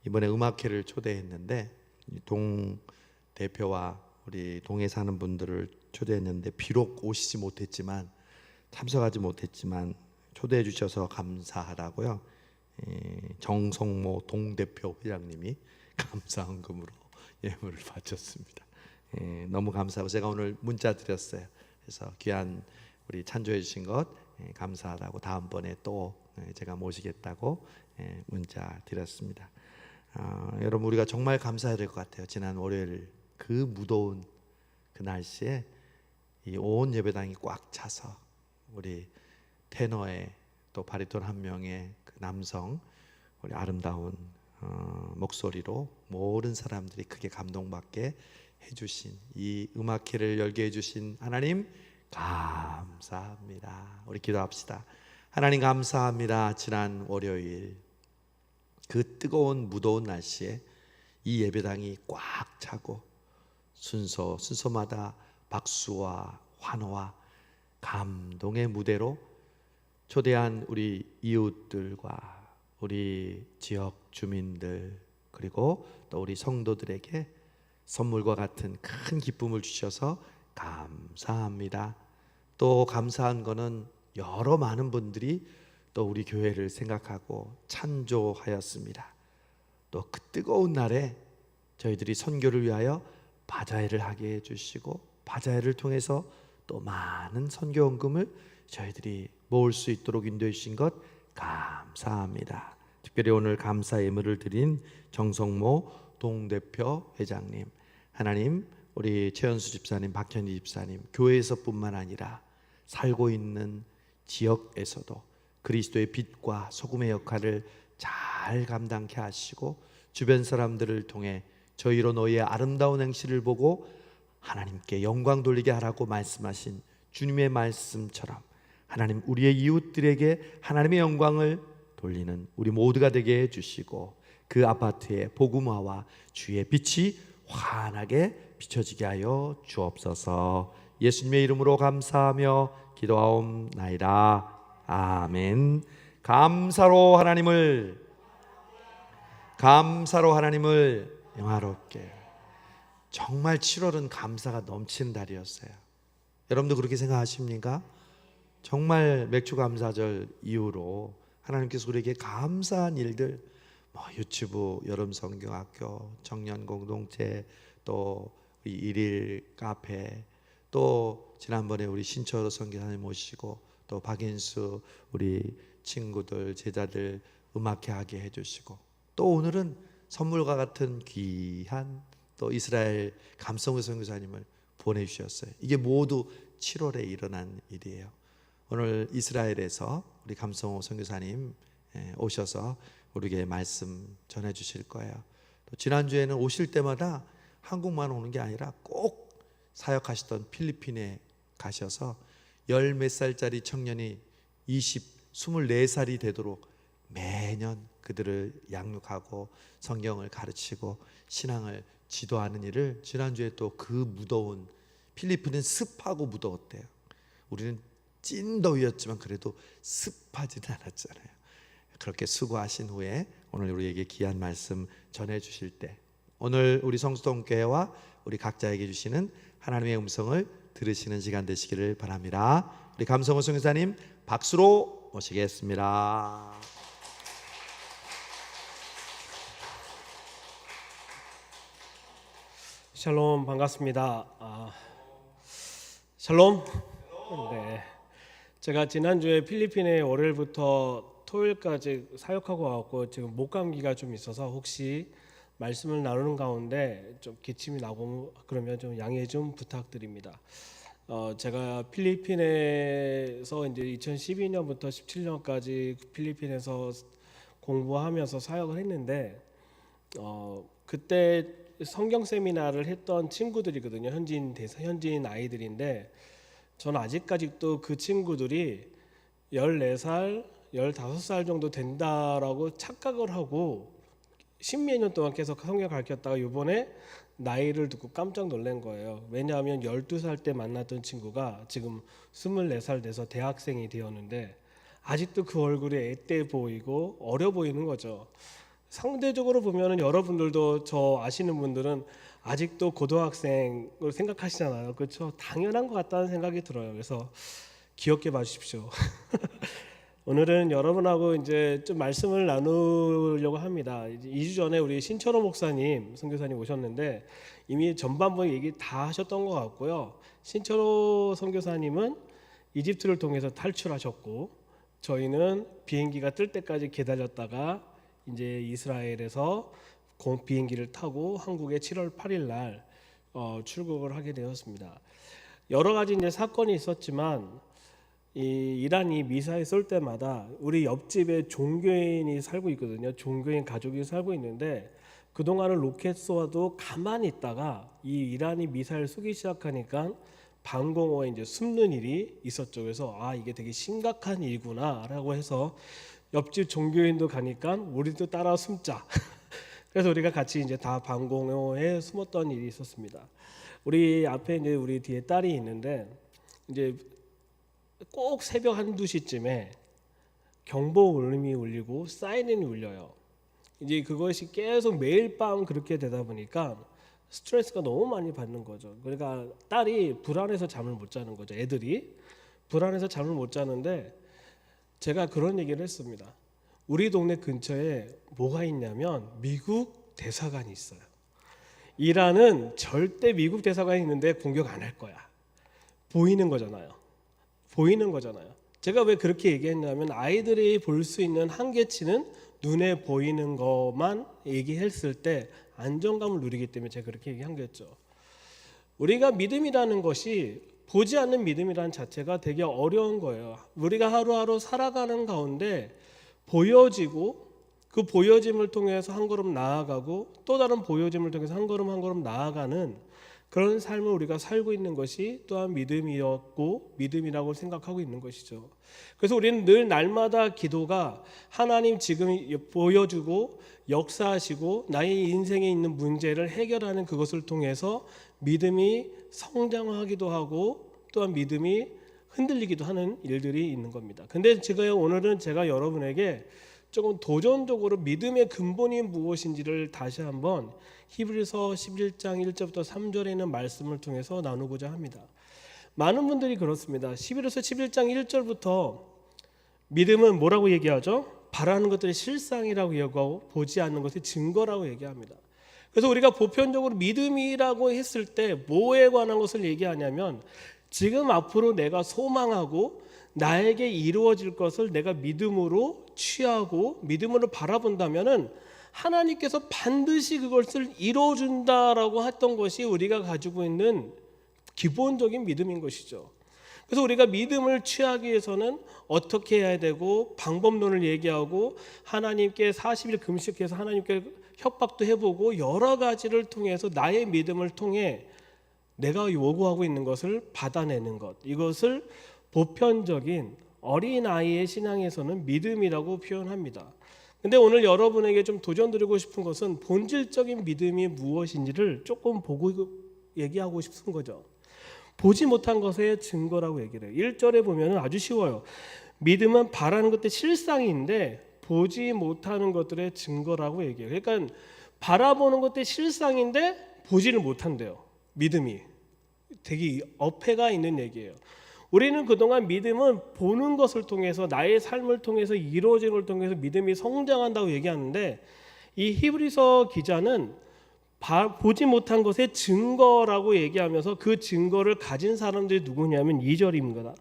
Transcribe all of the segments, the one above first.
이번에 음악회를 초대했는데 동 대표와 우리 동에 사는 분들을 초대했는데 비록 오시지 못했지만 참석하지 못했지만 초대해 주셔서 감사하다고요. 정성모 동대표 회장님이 감사헌금으로 예물을 바쳤습니다. 너무 감사하고 제가 오늘 문자 드렸어요. 그래서 귀한 우리 찬조해 주신 것 감사하다고 다음번에 또 제가 모시겠다고 문자 드렸습니다. 여러분 우리가 정말 감사해야 될 것 같아요. 지난 월요일 그 무더운 그 날씨에 이 온 예배당이 꽉 차서 우리 테너의 또 바리톤 한 명의 그 남성 우리 아름다운 목소리로 모든 사람들이 크게 감동받게 해주신 이 음악회를 열게 해주신 하나님 감사합니다. 우리 기도합시다. 하나님 감사합니다. 지난 월요일 그 뜨거운 무더운 날씨에 이 예배당이 꽉 차고 순서마다 박수와 환호와 감동의 무대로 초대한 우리 이웃들과 우리 지역 주민들 그리고 또 우리 성도들에게 선물과 같은 큰 기쁨을 주셔서 감사합니다. 또 감사한 거는 여러 많은 분들이 또 우리 교회를 생각하고 찬조하였습니다. 또 그 뜨거운 날에 저희들이 선교를 위하여 바자회를 하게 해주시고 바자회를 통해서 또 많은 선교헌금을 저희들이 모을 수 있도록 인도해 주신 것 감사합니다. 특별히 오늘 감사 예물을 드린 정성모 동대표 회장님, 하나님 우리 최현수 집사님, 박현희 집사님 교회에서뿐만 아니라 살고 있는 지역에서도 그리스도의 빛과 소금의 역할을 잘 감당케 하시고 주변 사람들을 통해 저희로 너희의 아름다운 행실을 보고 하나님께 영광 돌리게 하라고 말씀하신 주님의 말씀처럼 하나님 우리의 이웃들에게 하나님의 영광을 돌리는 우리 모두가 되게 해주시고 그 아파트에 복음화와 주의 빛이 환하게 비춰지게 하여 주옵소서. 예수님의 이름으로 감사하며 기도하옵나이다. 아멘. 감사로 하나님을 영화롭게. 정말 7월은 감사가 넘치는 달이었어요. 여러분도 그렇게 생각하십니까? 정말 맥주 감사절 이후로 하나님께서 우리에게 감사한 일들, 유치부, 여름 성경학교, 청년 공동체, 또 일일 카페, 또 지난번에 우리 신철호 선교사님 모시고 또 박인수 우리 친구들 제자들 음악회 하게 해주시고 또 오늘은 선물과 같은 귀한 또 이스라엘 감성우 선교사님을 보내주셨어요. 이게 모두 7월에 일어난 일이에요. 오늘 이스라엘에서 우리 감성우 선교사님 오셔서 우리에게 말씀 전해주실 거예요. 또 지난주에는 오실 때마다 한국만 오는 게 아니라 꼭 사역하시던 필리핀에 가셔서 10몇 살짜리 청년이 24살이 되도록 매년 그들을 양육하고 성경을 가르치고 신앙을 지도하는 일을 지난주에 또 그 무더운 필리핀은 습하고 무더웠대요. 우리는 찐더위였지만 그래도 습하지는 않았잖아요. 그렇게 수고하신 후에 오늘 우리에게 귀한 말씀 전해주실 때 오늘 우리 성수동교회와 우리 각자에게 주시는 하나님의 음성을 들으시는 시간 되시기를 바랍니다. 우리 감성호 선교사님 박수로 모시겠습니다. 샬롬, 반갑습니다. 샬롬. 네, 제가 지난주에 필리핀에 월요일부터 토요일까지 사역하고 왔고 지금 목감기가 좀 있어서 혹시 말씀을 나누는 가운데 좀 기침이 나고 그러면 좀 양해 좀 부탁드립니다. 제가 필리핀에서 이제 2012년부터 17년까지 필리핀에서 공부하면서 사역을 했는데 그때 성경 세미나를 했던 친구들이거든요. 현지인 아이들인데 저는 아직까지도 그 친구들이 14살, 15살 정도 된다라고 착각을 하고 십몇 년 동안 계속 성경 가르쳤다가 이번에 나이를 듣고 깜짝 놀란 거예요. 왜냐하면 12살 때 만났던 친구가 지금 24살 돼서 대학생이 되었는데 아직도 그 얼굴이 앳돼 보이고 어려 보이는 거죠. 상대적으로 보면은 여러분들도 저 아시는 분들은 아직도 고등학생으로 생각하시잖아요. 그렇죠? 당연한 것 같다는 생각이 들어요. 그래서 귀엽게 봐주십시오. 오늘은 여러분하고 이제 좀 말씀을 나누려고 합니다. 2주 전에 우리 신철호 목사님, 선교사님 오셨는데 이미 전반부 얘기 다 하셨던 것 같고요. 신철호 선교사님은 이집트를 통해서 탈출하셨고 저희는 비행기가 뜰 때까지 기다렸다가 이제 이스라엘에서 비행기를 타고 한국에 7월 8일 날 출국을 하게 되었습니다. 여러 가지 이제 사건이 있었지만 이 이란이 미사일 쏠 때마다 우리 옆집에 종교인이 살고 있거든요. 종교인 가족이 살고 있는데 그동안은 로켓 쏘아도 가만히 있다가 이 이란이 미사일 쏘기 시작하니까 방공호에 이제 숨는 일이 있었죠. 그래서 이게 되게 심각한 일구나라고 해서 옆집 종교인도 가니까 우리도 따라 숨자. 그래서 우리가 같이 이제 다 방공호에 숨었던 일이 있었습니다. 우리 앞에 이제 우리 뒤에 딸이 있는데 이제 꼭 새벽 1-2시쯤에 경보 울림이 울리고 사이렌이 울려요. 이제 그것이 계속 매일 밤 그렇게 되다 보니까 스트레스가 너무 많이 받는 거죠. 그러니까 딸이 불안해서 잠을 못 자는 거죠. 애들이 불안해서 잠을 못 자는데 제가 그런 얘기를 했습니다. 우리 동네 근처에 뭐가 있냐면 미국 대사관이 있어요. 이란은 절대 미국 대사관이 있는데 공격 안 할 거야. 보이는 거잖아요. 제가 왜 그렇게 얘기했냐면 아이들이 볼 수 있는 한계치는 눈에 보이는 것만 얘기했을 때 안정감을 누리기 때문에 제가 그렇게 얘기한 거였죠. 우리가 믿음이라는 것이 보지 않는 믿음이라는 자체가 되게 어려운 거예요. 우리가 하루하루 살아가는 가운데 보여지고 그 보여짐을 통해서 한 걸음 나아가고 또 다른 보여짐을 통해서 한 걸음 나아가는 그런 삶을 우리가 살고 있는 것이 또한 믿음이었고 믿음이라고 생각하고 있는 것이죠. 그래서 우리는 늘 날마다 기도가 하나님 지금 보여주고 역사하시고 나의 인생에 있는 문제를 해결하는 그것을 통해서 믿음이 성장하기도 하고 또한 믿음이 흔들리기도 하는 일들이 있는 겁니다. 근데 오늘은 제가 여러분에게 조금 도전적으로 믿음의 근본이 무엇인지를 다시 한번 히브리서 11장 1절부터 3절에 있는 말씀을 통해서 나누고자 합니다. 많은 분들이 그렇습니다. 히브리서 11장 1절부터 믿음은 뭐라고 얘기하죠? 바라는 것들이 실상이라고 얘기하고 보지 않는 것이 증거라고 얘기합니다. 그래서 우리가 보편적으로 믿음이라고 했을 때 뭐에 관한 것을 얘기하냐면 지금 앞으로 내가 소망하고 나에게 이루어질 것을 내가 믿음으로 취하고 믿음으로 바라본다면은 하나님께서 반드시 그것을 이루어준다라고 했던 것이 우리가 가지고 있는 기본적인 믿음인 것이죠. 그래서 우리가 믿음을 취하기 위해서는 어떻게 해야 되고 방법론을 얘기하고 하나님께 40일 금식해서 하나님께 협박도 해보고 여러 가지를 통해서 나의 믿음을 통해 내가 요구하고 있는 것을 받아내는 것, 이것을 보편적인 어린아이의 신앙에서는 믿음이라고 표현합니다. 근데 오늘 여러분에게 좀 도전드리고 싶은 것은 본질적인 믿음이 무엇인지를 조금 보고 얘기하고 싶은 거죠. 보지 못한 것의 증거라고 얘기를 해요. 1절에 보면 아주 쉬워요. 믿음은 바라는 것들의 실상인데 보지 못하는 것들의 증거라고 얘기해요. 그러니까 바라보는 것들의 실상인데 보지를 못한대요. 믿음이 되게 어폐가 있는 얘기예요. 우리는 그동안 믿음은 보는 것을 통해서 나의 삶을 통해서 이루어지는 걸 통해서 믿음이 성장한다고 얘기하는데 이 히브리서 기자는 보지 못한 것의 증거라고 얘기하면서 그 증거를 가진 사람들이 누구냐면 2절입니다.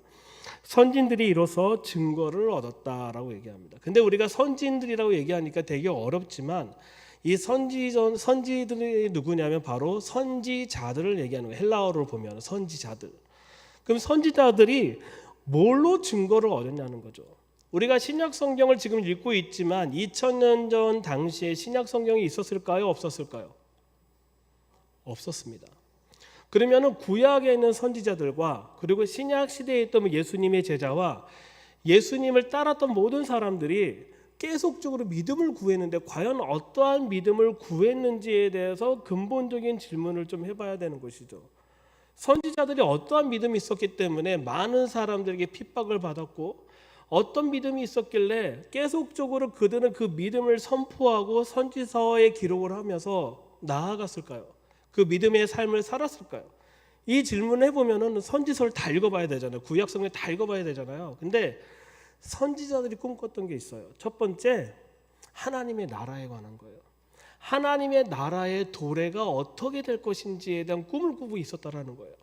선진들이 이로써 증거를 얻었다라고 얘기합니다. 근데 우리가 선진들이라고 얘기하니까 되게 어렵지만 이 선지들이 누구냐면 바로 선지자들을 얘기하는 거예요. 헬라어로 보면 선지자들. 그럼 선지자들이 뭘로 증거를 얻었냐는 거죠. 우리가 신약 성경을 지금 읽고 있지만 2000년 전 당시에 신약 성경이 있었을까요? 없었을까요? 없었습니다. 그러면 구약에 있는 선지자들과 그리고 신약 시대에 있던 예수님의 제자와 예수님을 따랐던 모든 사람들이 계속적으로 믿음을 구했는데 과연 어떠한 믿음을 구했는지에 대해서 근본적인 질문을 좀 해봐야 되는 것이죠. 선지자들이 어떠한 믿음이 있었기 때문에 많은 사람들에게 핍박을 받았고 어떤 믿음이 있었길래 계속적으로 그들은 그 믿음을 선포하고 선지서에 기록을 하면서 나아갔을까요? 그 믿음의 삶을 살았을까요? 이 질문을 해보면은 선지서를 다 읽어봐야 되잖아요. 구약성경 다 읽어봐야 되잖아요. 근데 선지자들이 꿈꿨던 게 있어요. 첫 번째, 하나님의 나라에 관한 거예요. 하나님의 나라의 도래가 어떻게 될 것인지에 대한 꿈을 꾸고 있었다라는 거예요.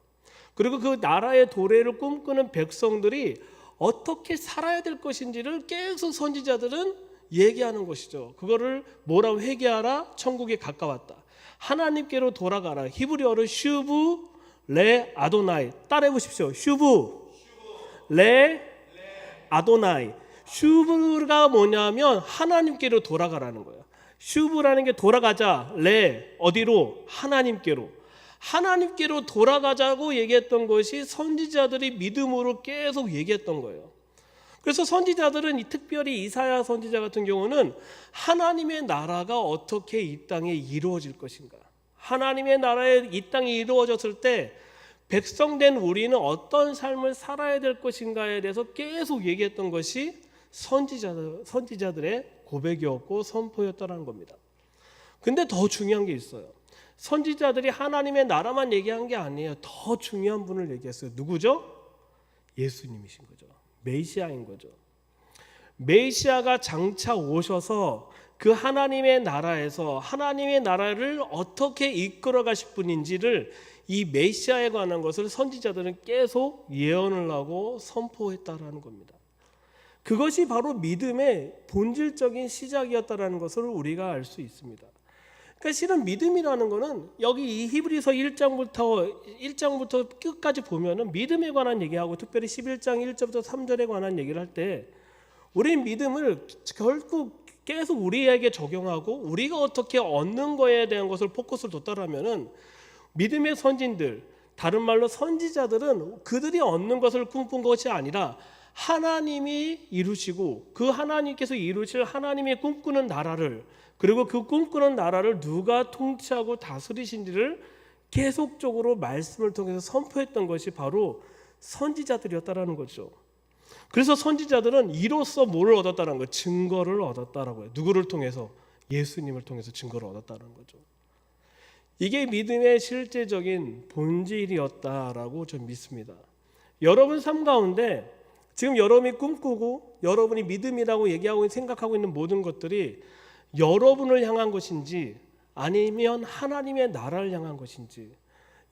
그리고 그 나라의 도래를 꿈꾸는 백성들이 어떻게 살아야 될 것인지를 계속 선지자들은 얘기하는 것이죠. 그거를 뭐라고 회개하라? 천국에 가까웠다. 하나님께로 돌아가라. 히브리어로 슈브 레 아도나이. 따라해 보십시오. 슈브 레 아도나이. 슈브가 뭐냐면 하나님께로 돌아가라는 거예요. 슈브라는 게 돌아가자. 레 어디로? 하나님께로. 하나님께로 돌아가자고 얘기했던 것이 선지자들이 믿음으로 계속 얘기했던 거예요. 그래서 선지자들은 특별히 이사야 선지자 같은 경우는 하나님의 나라가 어떻게 이 땅에 이루어질 것인가, 하나님의 나라에 이 땅이 이루어졌을 때 백성된 우리는 어떤 삶을 살아야 될 것인가에 대해서 계속 얘기했던 것이 선지자들의 고백이었고 선포였다는 겁니다. 근데 더 중요한 게 있어요. 선지자들이 하나님의 나라만 얘기한 게 아니에요. 더 중요한 분을 얘기했어요. 누구죠? 예수님이신 거죠. 메시아인 거죠. 메시아가 장차 오셔서 그 하나님의 나라에서 하나님의 나라를 어떻게 이끌어 가실 분인지를, 이 메시아에 관한 것을 선지자들은 계속 예언을 하고 선포했다라는 겁니다. 그것이 바로 믿음의 본질적인 시작이었다라는 것을 우리가 알 수 있습니다. 그러니까 실은 믿음이라는 것은 여기 이 히브리서 1장부터 끝까지 보면은 믿음에 관한 얘기하고, 특별히 11장 1절부터 3절에 관한 얘기를 할 때 우리는 믿음을 결국 계속 우리에게 적용하고 우리가 어떻게 얻는 거에 대한 것을 포커스를 뒀다라면은 믿음의 선진들, 다른 말로 선지자들은 그들이 얻는 것을 꿈꾼 것이 아니라 하나님이 이루시고 그 하나님께서 이루실 하나님의 꿈꾸는 나라를, 그리고 그 꿈꾸는 나라를 누가 통치하고 다스리신지를 계속적으로 말씀을 통해서 선포했던 것이 바로 선지자들이었다라는 거죠. 그래서 선지자들은 이로써 뭐를 얻었다는 거예요? 증거를 얻었다라고 해요. 누구를 통해서? 예수님을 통해서 증거를 얻었다는 거죠. 이게 믿음의 실제적인 본질이었다라고 저는 믿습니다. 여러분 삶 가운데 지금 여러분이 꿈꾸고 여러분이 믿음이라고 얘기하고 생각하고 있는 모든 것들이 여러분을 향한 것인지 아니면 하나님의 나라를 향한 것인지,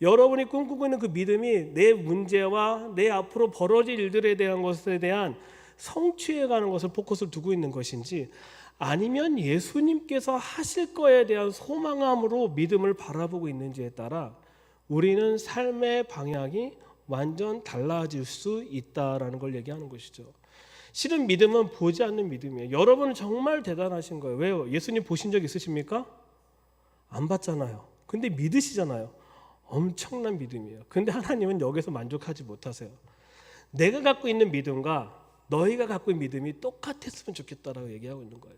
여러분이 꿈꾸고 있는 그 믿음이 내 문제와 내 앞으로 벌어질 일들에 대한 것에 대한 성취해 가는 것을 포커스를 두고 있는 것인지, 아니면 예수님께서 하실 거에 대한 소망함으로 믿음을 바라보고 있는지에 따라 우리는 삶의 방향이 완전 달라질 수 있다라는 걸 얘기하는 것이죠. 실은 믿음은 보지 않는 믿음이에요. 여러분은 정말 대단하신 거예요. 왜요? 예수님 보신 적 있으십니까? 안 봤잖아요. 근데 믿으시잖아요. 엄청난 믿음이에요. 근데 하나님은 여기서 만족하지 못하세요. 내가 갖고 있는 믿음과 너희가 갖고 있는 믿음이 똑같았으면 좋겠다라고 얘기하고 있는 거예요.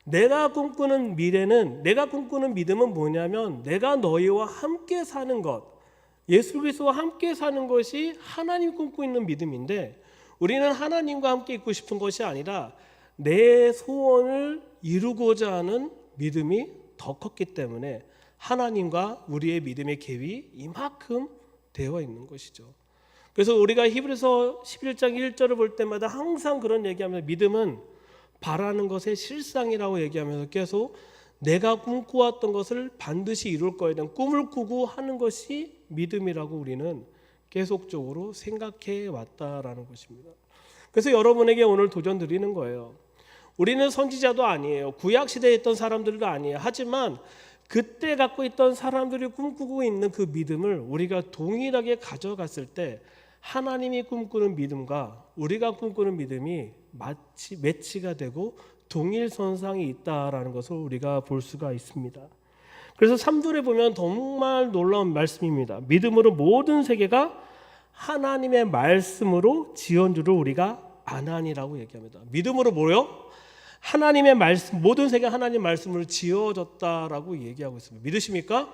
내가 꿈꾸는 미래는, 내가 꿈꾸는 믿음은 뭐냐면 내가 너희와 함께 사는 것, 예수 그리스도와 함께 사는 것이 하나님 꿈꾸고 있는 믿음인데, 우리는 하나님과 함께 있고 싶은 것이 아니라 내 소원을 이루고자 하는 믿음이 더 컸기 때문에 하나님과 우리의 믿음의 갭이 이만큼 되어 있는 것이죠. 그래서 우리가 히브리서 11장 1절을 볼 때마다 항상 그런 얘기하면서 믿음은 바라는 것의 실상이라고 얘기하면서 계속 내가 꿈꾸었던 것을 반드시 이룰 거에 대한 꿈을 꾸고 하는 것이 믿음이라고 우리는 계속적으로 생각해 왔다라는 것입니다. 그래서 여러분에게 오늘 도전 드리는 거예요. 우리는 선지자도 아니에요. 구약 시대에 있던 사람들도 아니에요. 하지만 그때 갖고 있던 사람들이 꿈꾸고 있는 그 믿음을 우리가 동일하게 가져갔을 때 하나님이 꿈꾸는 믿음과 우리가 꿈꾸는 믿음이 마치 매치가 되고 동일선상이 있다라는 것을 우리가 볼 수가 있습니다. 그래서 3절에 보면 정말 놀라운 말씀입니다. 믿음으로 모든 세계가 하나님의 말씀으로 지은 줄을 우리가 아나니라고 얘기합니다. 믿음으로 뭐요? 하나님의 말씀, 모든 세계가 하나님의 말씀으로 지어졌다라고 얘기하고 있습니다. 믿으십니까?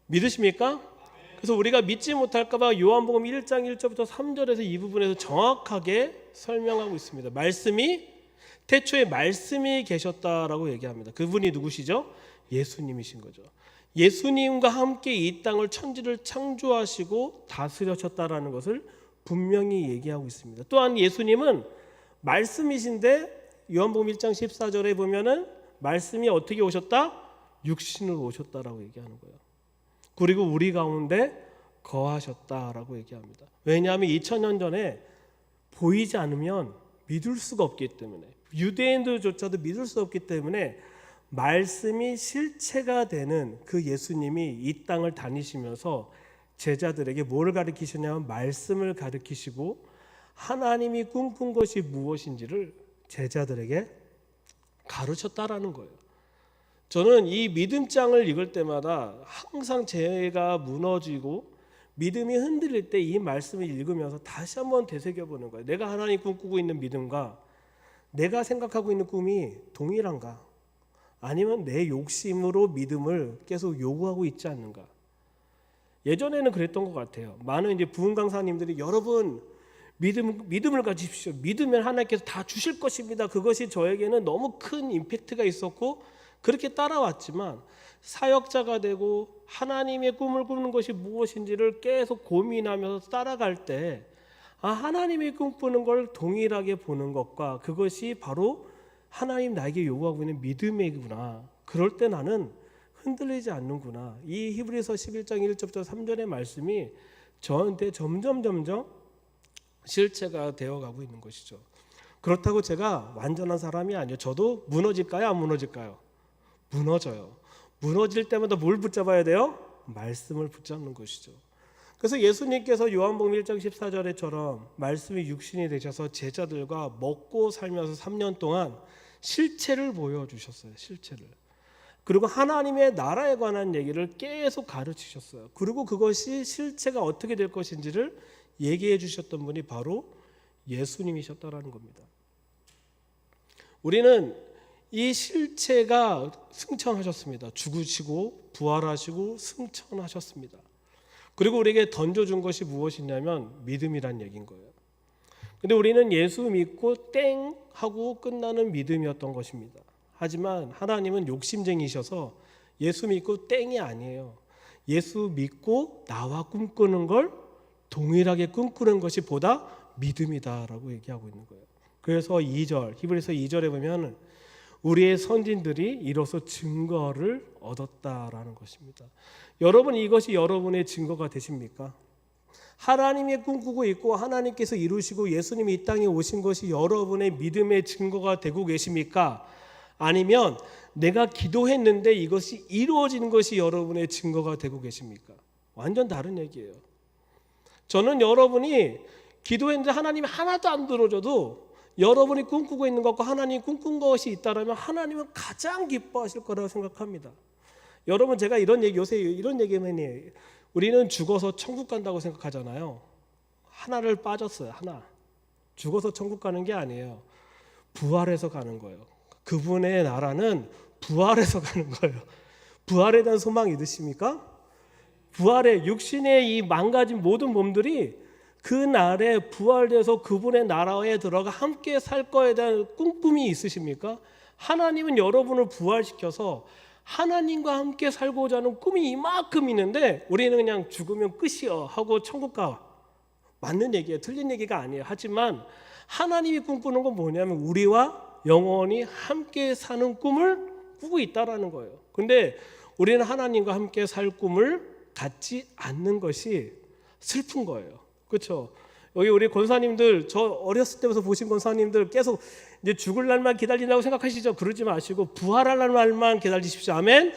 믿으십니까? 그래서 우리가 믿지 못할까 봐 요한복음 1장 1절부터 3절에서 이 부분에서 정확하게 설명하고 있습니다. 태초에 말씀이 계셨다라고 얘기합니다. 그분이 누구시죠? 예수님이신 거죠. 예수님과 함께 이 땅을 천지를 창조하시고 다스리셨다라는 것을 분명히 얘기하고 있습니다. 또한 예수님은 말씀이신데 요한복음 1장 14절에 보면은 말씀이 어떻게 오셨다? 육신으로 오셨다라고 얘기하는 거예요. 그리고 우리 가운데 거하셨다라고 얘기합니다. 왜냐하면 2000년 전에 보이지 않으면 믿을 수가 없기 때문에, 유대인들조차도 믿을 수 없기 때문에 말씀이 실체가 되는 그 예수님이 이 땅을 다니시면서 제자들에게 뭘 가르치시냐면 말씀을 가르치시고 하나님이 꿈꾼 것이 무엇인지를 제자들에게 가르쳤다라는 거예요. 저는 이 믿음장을 읽을 때마다 항상 제가 무너지고 믿음이 흔들릴 때 이 말씀을 읽으면서 다시 한번 되새겨보는 거예요. 내가 하나님 꿈꾸고 있는 믿음과 내가 생각하고 있는 꿈이 동일한가? 아니면 내 욕심으로 믿음을 계속 요구하고 있지 않는가? 예전에는 그랬던 것 같아요. 많은 이제 부흥 강사님들이 여러분 믿음을 가지십시오. 믿으면 하나님께서 다 주실 것입니다. 그것이 저에게는 너무 큰 임팩트가 있었고 그렇게 따라왔지만 사역자가 되고 하나님의 꿈을 꾸는 것이 무엇인지를 계속 고민하면서 따라갈 때 하나님이 꿈꾸는 걸 동일하게 보는 것과 그것이 바로 하나님 나에게 요구하고 있는 믿음이구나. 그럴 때 나는 흔들리지 않는구나. 이 히브리서 11장 1절부터 3절의 말씀이 저한테 점점 실체가 되어가고 있는 것이죠. 그렇다고 제가 완전한 사람이 아니에요. 저도 무너질까요? 안 무너질까요? 무너져요. 무너질 때마다 뭘 붙잡아야 돼요? 말씀을 붙잡는 것이죠. 그래서 예수님께서 요한복음 1장 14절에처럼 말씀이 육신이 되셔서 제자들과 먹고 살면서 3년 동안 실체를 보여주셨어요. 실체를. 그리고 하나님의 나라에 관한 얘기를 계속 가르치셨어요. 그리고 그것이 실체가 어떻게 될 것인지를 얘기해 주셨던 분이 바로 예수님이셨다라는 겁니다. 우리는 이 실체가 승천하셨습니다. 죽으시고 부활하시고 승천하셨습니다. 그리고 우리에게 던져준 것이 무엇이냐면 믿음이란 얘기인 거예요. 근데 우리는 예수 믿고 땡 하고 끝나는 믿음이었던 것입니다. 하지만 하나님은 욕심쟁이셔서 예수 믿고 땡이 아니에요. 예수 믿고 나와 꿈꾸는 걸 동일하게 꿈꾸는 것이 보다 믿음이다라고 얘기하고 있는 거예요. 그래서 2절, 히브리서 2절에 보면 우리의 선진들이 이로써 증거를 얻었다라는 것입니다. 여러분, 이것이 여러분의 증거가 되십니까? 하나님이 꿈꾸고 있고 하나님께서 이루시고 예수님이 이 땅에 오신 것이 여러분의 믿음의 증거가 되고 계십니까? 아니면 내가 기도했는데 이것이 이루어지는 것이 여러분의 증거가 되고 계십니까? 완전 다른 얘기예요. 저는 여러분이 기도했는데 하나님이 하나도 안 들어줘도 여러분이 꿈꾸고 있는 것과 하나님이 꿈꾼 것이 있다면 하나님은 가장 기뻐하실 거라고 생각합니다. 여러분, 제가 요새 이런 얘기만 해요. 우리는 죽어서 천국 간다고 생각하잖아요. 하나를 빠졌어요. 하나. 죽어서 천국 가는 게 아니에요. 부활해서 가는 거예요. 그분의 나라는 부활해서 가는 거예요. 부활에 대한 소망 있으십니까? 부활의 육신의 이 망가진 모든 몸들이 그 날에 부활돼서 그분의 나라에 들어가 함께 살 거에 대한 꿈꿈이 있으십니까? 하나님은 여러분을 부활시켜서 하나님과 함께 살고자 하는 꿈이 이만큼 있는데 우리는 그냥 죽으면 끝이요 하고 천국 가. 맞는 얘기예요. 틀린 얘기가 아니에요. 하지만 하나님이 꿈꾸는 건 뭐냐면 우리와 영원히 함께 사는 꿈을 꾸고 있다라는 거예요. 근데 우리는 하나님과 함께 살 꿈을 갖지 않는 것이 슬픈 거예요. 그렇죠? 여기 우리 권사님들, 저 어렸을 때부터 보신 권사님들 계속 이제 죽을 날만 기다린다고 생각하시죠? 그러지 마시고 부활할 날만 기다리십시오. 아멘.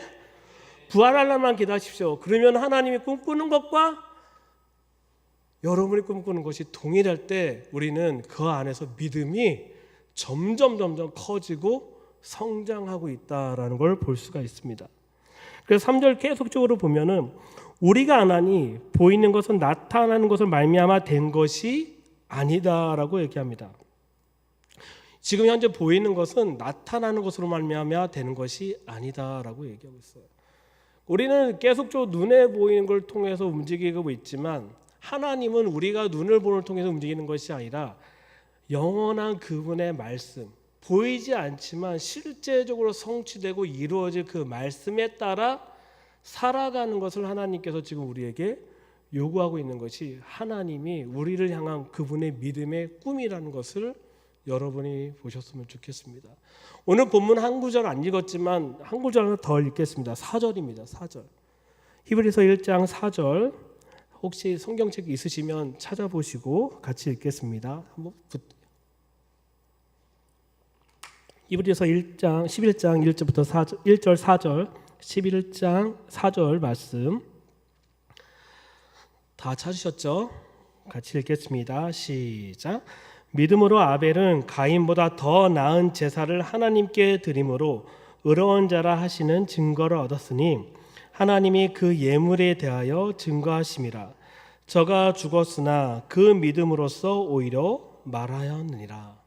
부활할 날만 기다리십시오. 그러면 하나님이 꿈꾸는 것과 여러분이 꿈꾸는 것이 동일할 때 우리는 그 안에서 믿음이 점점 커지고 성장하고 있다라는 걸 볼 수가 있습니다. 그래서 3절 계속적으로 보면은 우리가 안 하니 보이는 것은 나타나는 것을 말미암아 된 것이 아니다라고 얘기합니다. 지금 현재 보이는 것은 나타나는 것으로 말미암아 되는 것이 아니다라고 얘기하고 있어요. 우리는 계속적으로 눈에 보이는 걸 통해서 움직이고 있지만 하나님은 우리가 눈을 보는 통해서 움직이는 것이 아니라 영원한 그분의 말씀, 보이지 않지만 실제적으로 성취되고 이루어질 그 말씀에 따라 살아가는 것을 하나님께서 지금 우리에게 요구하고 있는 것이 하나님이 우리를 향한 그분의 믿음의 꿈이라는 것을 여러분이 보셨으면 좋겠습니다. 오늘 본문 한 구절 안 읽었지만 한 구절 하나 더 읽겠습니다. 4절입니다. 4절. 히브리서 1장 4절. 혹시 성경책 있으시면 찾아보시고 같이 읽겠습니다. 한번 히브리서 1장 11장 1절부터 4절, 1절 4절 11장 4절 말씀 다 찾으셨죠? 같이 읽겠습니다. 시작. 믿음으로 아벨은 가인보다 더 나은 제사를 하나님께 드림으로 의로운 자라 하시는 증거를 얻었으니 하나님이 그 예물에 대하여 증거하심이라. 저가 죽었으나 그 믿음으로써 오히려 말하였느니라.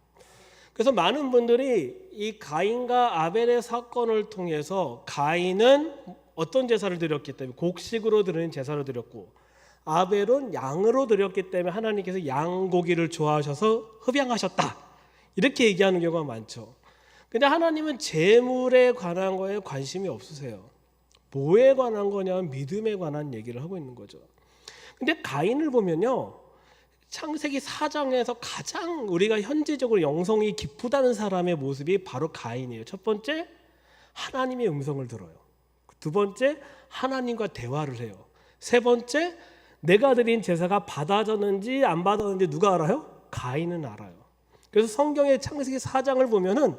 그래서 많은 분들이 이 가인과 아벨의 사건을 통해서 가인은 어떤 제사를 드렸기 때문에 곡식으로 드리는 제사를 드렸고 아벨은 양으로 드렸기 때문에 하나님께서 양고기를 좋아하셔서 흡양하셨다. 이렇게 얘기하는 경우가 많죠. 근데 하나님은 제물에 관한 거에 관심이 없으세요. 뭐에 관한 거냐면 믿음에 관한 얘기를 하고 있는 거죠. 근데 가인을 보면요. 창세기 4장에서 가장 우리가 현재적으로 영성이 깊다는 사람의 모습이 바로 가인이에요. 첫 번째, 하나님의 음성을 들어요. 두 번째, 하나님과 대화를 해요. 세 번째, 내가 드린 제사가 받아졌는지 안 받았는지 누가 알아요? 가인은 알아요. 그래서 성경의 창세기 4장을 보면은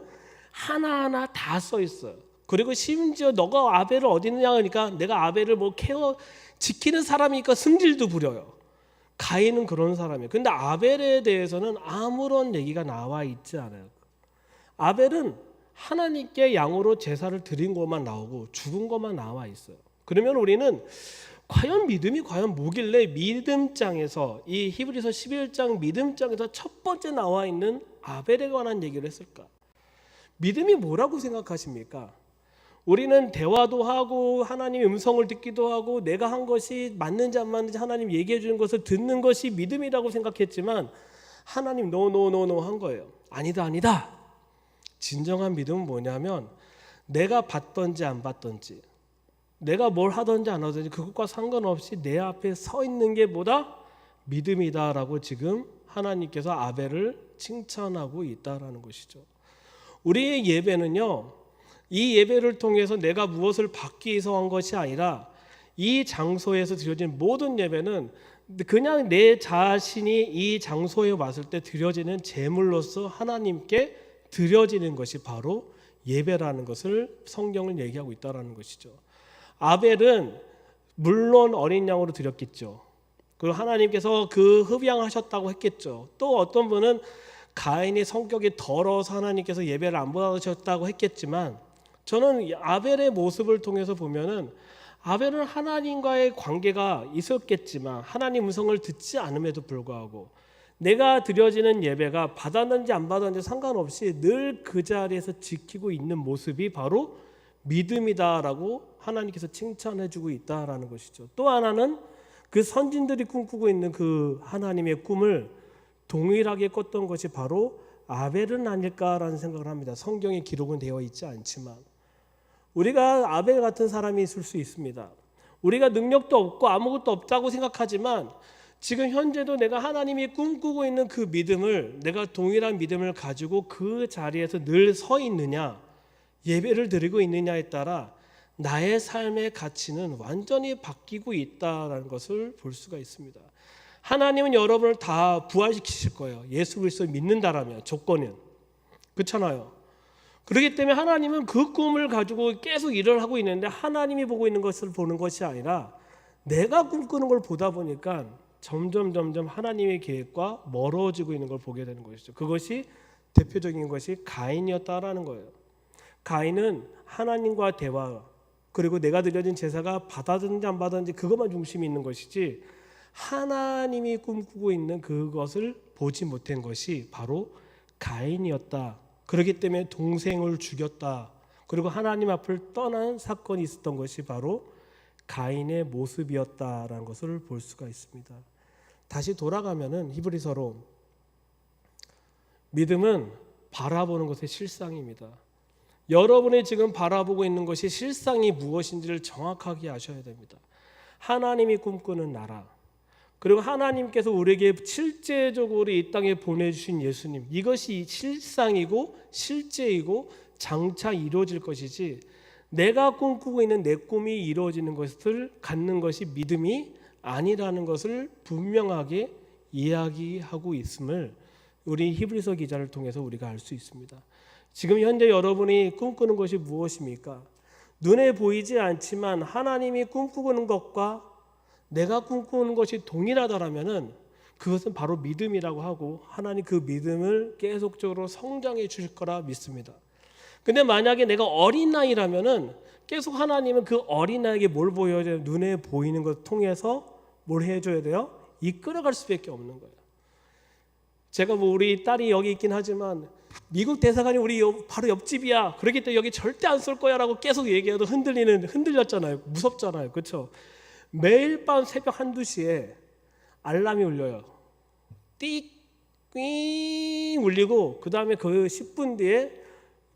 하나하나 다 써 있어요. 그리고 심지어 너가 아벨을 어디 있느냐 하니까 내가 아벨을 뭐 지키는 사람이니까 승질도 부려요. 가인은 그런 사람이에요. 근데 아벨에 대해서는 아무런 얘기가 나와 있지 않아요. 아벨은 하나님께 양으로 제사를 드린 것만 나오고 죽은 것만 나와 있어요. 그러면 우리는 과연 믿음이 과연 뭐길래 믿음장에서 이 히브리서 11장 믿음장에서 첫 번째 나와 있는 아벨에 관한 얘기를 했을까? 믿음이 뭐라고 생각하십니까? 우리는 대화도 하고 하나님의 음성을 듣기도 하고 내가 한 것이 맞는지 안 맞는지 하나님 얘기해 주는 것을 듣는 것이 믿음이라고 생각했지만 하나님 노 한 거예요. 아니다. 진정한 믿음은 뭐냐면 내가 받든지 안 받든지 내가 뭘 하든지 안 하든지 그것과 상관없이 내 앞에 서 있는 게 뭐다? 믿음이다라고 지금 하나님께서 아벨을 칭찬하고 있다라는 것이죠. 우리의 예배는요. 이 예배를 통해서 내가 무엇을 받기 위해서 한 것이 아니라 이 장소에서 드려진 모든 예배는 그냥 내 자신이 이 장소에 왔을 때 드려지는 제물로서 하나님께 드려지는 것이 바로 예배라는 것을 성경은 얘기하고 있다는 것이죠. 아벨은 물론 어린 양으로 드렸겠죠. 그리고 하나님께서 그 흡양하셨다고 했겠죠. 또 어떤 분은 가인의 성격이 더러워서 하나님께서 예배를 안 받으셨다고 했겠지만 저는 아벨의 모습을 통해서 보면은 아벨은 하나님과의 관계가 있었겠지만 하나님 음성을 듣지 않음에도 불구하고 내가 드려지는 예배가 받았는지 안 받았는지 상관없이 늘 그 자리에서 지키고 있는 모습이 바로 믿음이다라고 하나님께서 칭찬해주고 있다라는 것이죠. 또 하나는 그 선진들이 꿈꾸고 있는 그 하나님의 꿈을 동일하게 꿨던 것이 바로 아벨은 아닐까라는 생각을 합니다. 성경에 기록은 되어 있지 않지만 우리가 아벨 같은 사람이 있을 수 있습니다. 우리가 능력도 없고 아무것도 없다고 생각하지만 지금 현재도 내가 하나님이 꿈꾸고 있는 그 믿음을 내가 동일한 믿음을 가지고 그 자리에서 늘 서 있느냐 예배를 드리고 있느냐에 따라 나의 삶의 가치는 완전히 바뀌고 있다는 것을 볼 수가 있습니다. 하나님은 여러분을 다 부활시키실 거예요. 예수 그리스도를 믿는다라면 조건은 그렇잖아요. 그렇기 때문에 하나님은 그 꿈을 가지고 계속 일을 하고 있는데 하나님이 보고 있는 것을 보는 것이 아니라 내가 꿈꾸는 걸 보다 보니까 점점 하나님의 계획과 멀어지고 있는 걸 보게 되는 것이죠. 그것이 대표적인 것이 가인이었다라는 거예요. 가인은 하나님과 대화 그리고 내가 드려진 제사가 받아든지 안 받았는지 그것만 중심이 있는 것이지 하나님이 꿈꾸고 있는 그것을 보지 못한 것이 바로 가인이었다. 그렇기 때문에 동생을 죽였다. 그리고 하나님 앞을 떠난 사건이 있었던 것이 바로 가인의 모습이었다라는 것을 볼 수가 있습니다. 다시 돌아가면은 히브리서로 믿음은 바라보는 것의 실상입니다. 여러분이 지금 바라보고 있는 것이 실상이 무엇인지를 정확하게 아셔야 됩니다. 하나님이 꿈꾸는 나라, 그리고 하나님께서 우리에게 실제적으로 이 땅에 보내주신 예수님, 이것이 실상이고 실제이고 장차 이루어질 것이지, 내가 꿈꾸고 있는 내 꿈이 이루어지는 것을 갖는 것이 믿음이 아니라는 것을 분명하게 이야기하고 있음을 우리 히브리서 기자를 통해서 우리가 알 수 있습니다. 지금 현재 여러분이 꿈꾸는 것이 무엇입니까? 눈에 보이지 않지만 하나님이 꿈꾸는 것과 내가 꿈꾸는 것이 동일하다라면은 그것은 바로 믿음이라고 하고, 하나님 그 믿음을 계속적으로 성장해 주실 거라 믿습니다. 근데 만약에 내가 어린아이라면은 계속 하나님은 그 어린아이에게 뭘 보여야 돼요? 눈에 보이는 것 통해서 뭘 해줘야 돼요? 이끌어갈 수밖에 없는 거예요. 제가 우리 딸이 여기 있긴 하지만 미국 대사관이 우리 바로 옆집이야, 그렇기 때문에 여기 절대 안 쏠 거야 라고 계속 얘기해도 흔들렸잖아요. 무섭잖아요. 그렇죠? 매일 밤 새벽 1, 2시에 알람이 울려요. 띡, 삥 울리고 그 다음에 그 10분 뒤에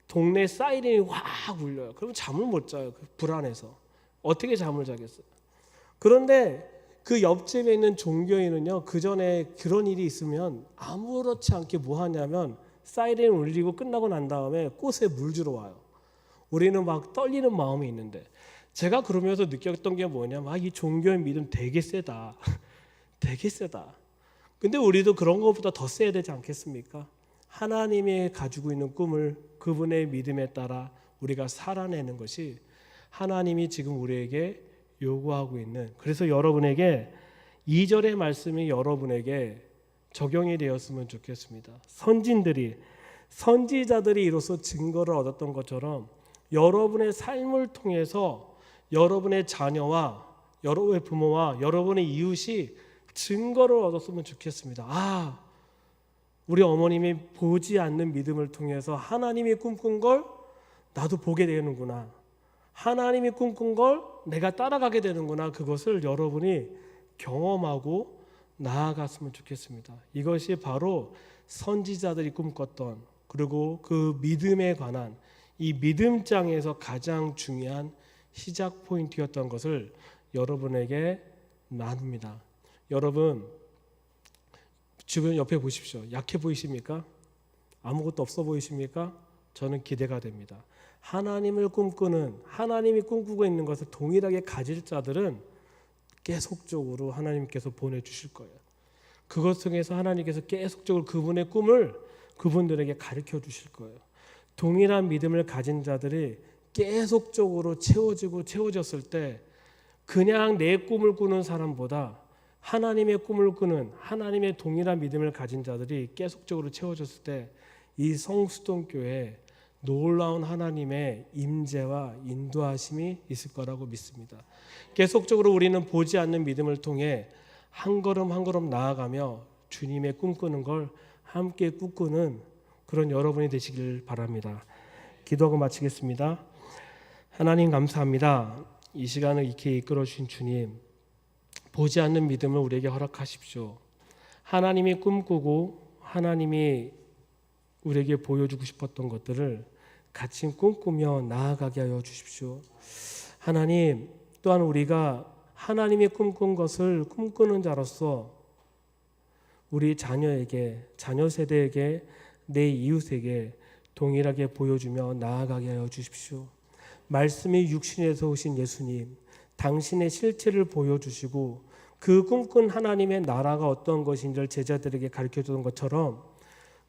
동네 사이렌이 확 울려요. 그러면 잠을 못 자요. 불안해서. 어떻게 잠을 자겠어요? 그런데 그 옆집에 있는 종교인은요, 그 전에 그런 일이 있으면 아무렇지 않게 뭐 하냐면 사이렌 울리고 끝나고 난 다음에 꽃에 물 주러 와요. 우리는 막 떨리는 마음이 있는데, 제가 그러면서 느꼈던 게 뭐냐면, 이 종교의 믿음 되게 세다. 되게 세다. 근데 우리도 그런 것보다 더 세야 되지 않겠습니까? 하나님이 가지고 있는 꿈을 그분의 믿음에 따라 우리가 살아내는 것이 하나님이 지금 우리에게 요구하고 있는, 그래서 여러분에게 2절의 말씀이 여러분에게 적용이 되었으면 좋겠습니다. 선지자들이 이로써 증거를 얻었던 것처럼 여러분의 삶을 통해서 여러분의 자녀와 여러분의 부모와 여러분의 이웃이 증거를 얻었으면 좋겠습니다. 우리 어머님이 보지 않는 믿음을 통해서 하나님이 꿈꾼 걸 나도 보게 되는구나, 하나님이 꿈꾼 걸 내가 따라가게 되는구나, 그것을 여러분이 경험하고 나아갔으면 좋겠습니다. 이것이 바로 선지자들이 꿈꿨던, 그리고 그 믿음에 관한 이 믿음장에서 가장 중요한 시작 포인트였던 것을 여러분에게 나눕니다. 여러분 주변 옆에 보십시오. 약해 보이십니까? 아무것도 없어 보이십니까? 저는 기대가 됩니다. 하나님을 꿈꾸는, 하나님이 꿈꾸고 있는 것을 동일하게 가질 자들은 계속적으로 하나님께서 보내주실 거예요. 그것 통해서 하나님께서 계속적으로 그분의 꿈을 그분들에게 가르쳐 주실 거예요. 동일한 믿음을 가진 자들이 계속적으로 채워졌을 때, 그냥 내 꿈을 꾸는 사람보다 하나님의 꿈을 꾸는, 하나님의 동일한 믿음을 가진 자들이 계속적으로 채워졌을 때, 이 성수동 교회에 놀라운 하나님의 임재와 인도하심이 있을 거라고 믿습니다. 계속적으로 우리는 보지 않는 믿음을 통해 한 걸음 한 걸음 나아가며 주님의 꿈꾸는 걸 함께 꿈꾸는 그런 여러분이 되시길 바랍니다. 기도하고 마치겠습니다. 하나님 감사합니다. 이 시간을 이렇게 이끌어 주신 주님, 보지 않는 믿음을 우리에게 허락하십시오. 하나님이 꿈꾸고 하나님이 우리에게 보여주고 싶었던 것들을 같이 꿈꾸며 나아가게 하여 주십시오. 하나님, 또한 우리가 하나님이 꿈꾼 것을 꿈꾸는 자로서 우리 자녀에게, 자녀 세대에게, 내 이웃에게 동일하게 보여주며 나아가게 하여 주십시오. 말씀이 육신에서 오신 예수님, 당신의 실체를 보여주시고 그 꿈꾼 하나님의 나라가 어떤 것인지를 제자들에게 가르쳐주는 것처럼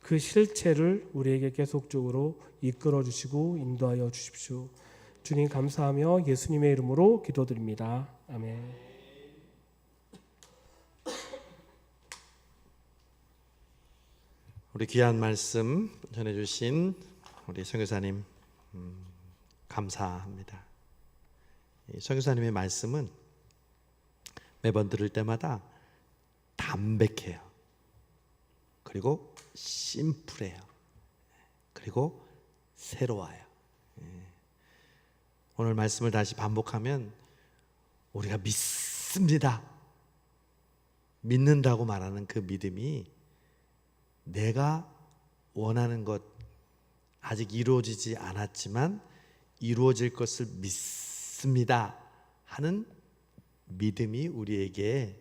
그 실체를 우리에게 계속적으로 이끌어 주시고 인도하여 주십시오. 주님 감사하며 예수님의 이름으로 기도드립니다. 아멘. 우리 귀한 말씀 전해주신 우리 선교사님 감사합니다. 이 선교사님의 말씀은 매번 들을 때마다 담백해요. 그리고 심플해요. 그리고 새로워요. 오늘 말씀을 다시 반복하면 우리가 믿습니다. 믿는다고 말하는 그 믿음이 내가 원하는 것 아직 이루어지지 않았지만 이루어질 것을 믿습니다 하는 믿음이 우리에게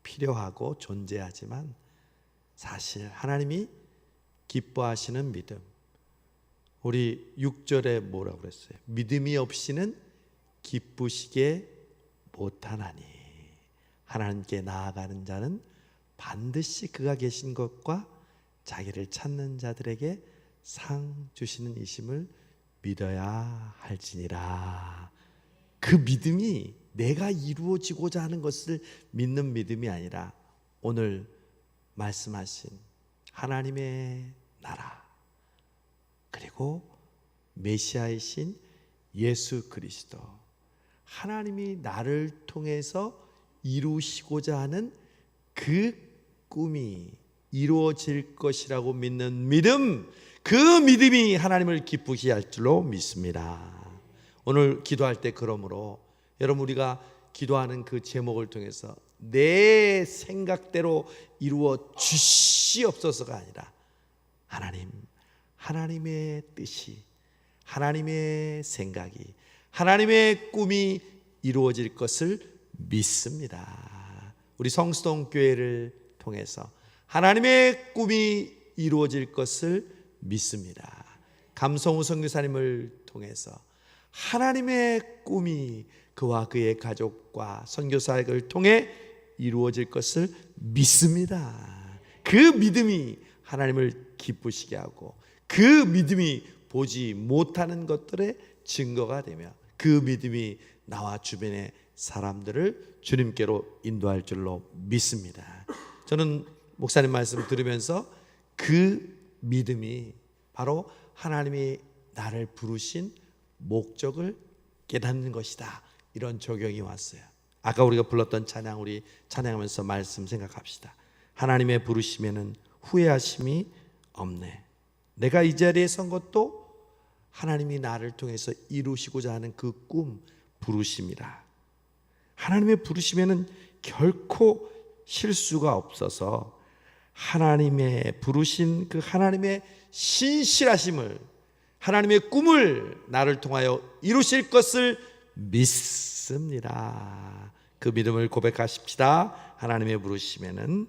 필요하고 존재하지만 사실 하나님이 기뻐하시는 믿음, 우리 6절에 뭐라고 그랬어요? 믿음이 없이는 기쁘시게 못하나니 하나님께 나아가는 자는 반드시 그가 계신 것과 자기를 찾는 자들에게 상 주시는 이심을 믿어야 할지니라. 그 믿음이 내가 이루어지고자 하는 것을 믿는 믿음이 아니라 오늘 말씀하신 하나님의 나라 그리고 메시아이신 예수 그리스도, 하나님이 나를 통해서 이루시고자 하는 그 꿈이 이루어질 것이라고 믿는 믿음, 그 믿음이 하나님을 기쁘게 할 줄로 믿습니다. 오늘 기도할 때 그러므로 여러분 우리가 기도하는 그 제목을 통해서 내 생각대로 이루어 주시옵소서가 아니라 하나님, 하나님의 뜻이, 하나님의 생각이, 하나님의 꿈이 이루어질 것을 믿습니다. 우리 성수동 교회를 통해서 하나님의 꿈이 이루어질 것을 믿습니다. 감성우 선교사님을 통해서 하나님의 꿈이 그와 그의 가족과 선교사역을 통해 이루어질 것을 믿습니다. 그 믿음이 하나님을 기쁘시게 하고 그 믿음이 보지 못하는 것들의 증거가 되며 그 믿음이 나와 주변의 사람들을 주님께로 인도할 줄로 믿습니다. 저는 목사님 말씀 들으면서 그 믿음이 바로 하나님이 나를 부르신 목적을 깨닫는 것이다, 이런 적용이 왔어요. 아까 우리가 불렀던 찬양, 우리 찬양하면서 말씀 생각합시다. 하나님의 부르심에는 후회하심이 없네. 내가 이 자리에 선 것도 하나님이 나를 통해서 이루시고자 하는 그 꿈, 부르심이라. 하나님의 부르심에는 결코 실수가 없어서 하나님의 부르신 그 하나님의 신실하심을, 하나님의 꿈을 나를 통하여 이루실 것을 믿습니다. 그 믿음을 고백하십시다. 하나님의 부르심에는